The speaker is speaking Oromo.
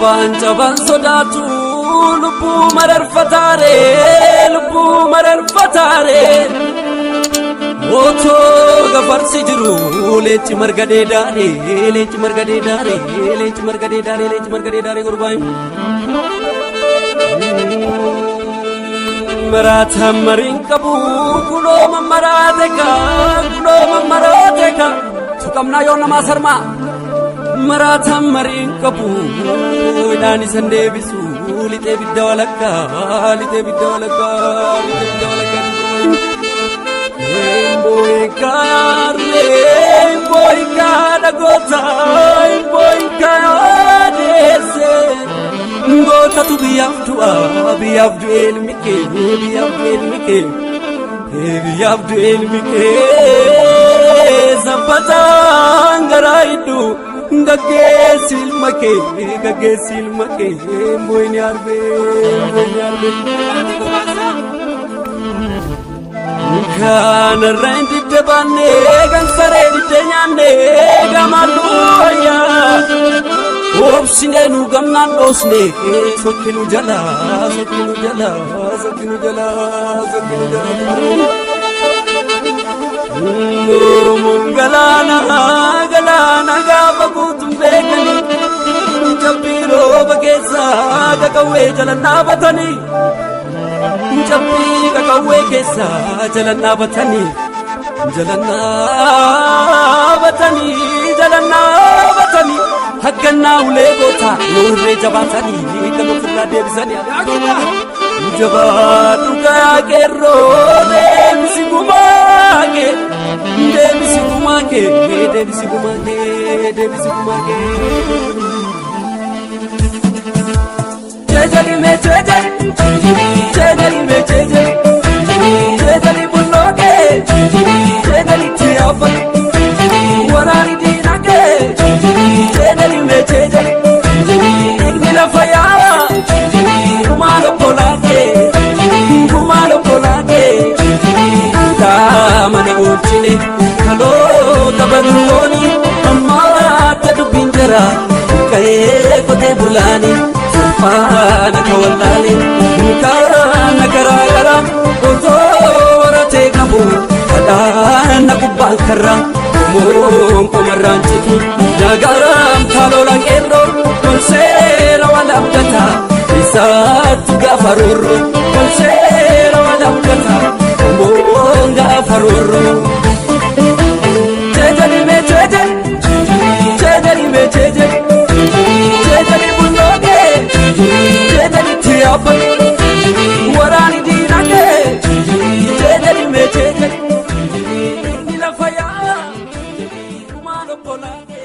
jaban sodatu lubbu marar fatare Oto gafarsi jiru leenci margade dare gurbaay marata marin kabu kulo mamarate ka tukamna yona masarma marata marin kabu dani sande bisu lite bidawalaka boy ka gota dese gota tu biyafdu elmike zapata ngaraidu gagesil make boy nyarbe Kan rendi debane gan sare ditenyane gamaluya opsine nu gamnan dosne sokinu jala galana gabagutum begani jabiro bagesa gakawe jalana batani Jambi kakawe kesa jalana batani hakkanna ule gota nurre jabatani kamufla debisani jabatu kaya kerro debisi gumake Chejali bunoke chejali tiafa warani dinake chejali igmila faya kumalo polake damani uchile kalo tabaroni amma tadu binjara kaye kote bulani Fana kawalali kana karagara ozora te kabu kadana kubal karra mum komaranchitu nagaram thalola kerro konsera walabdata isat gafaruru konsera walabdata mum gafaruru chejali me Chejali tiapa warani dinake chejali nila faya kumalo polake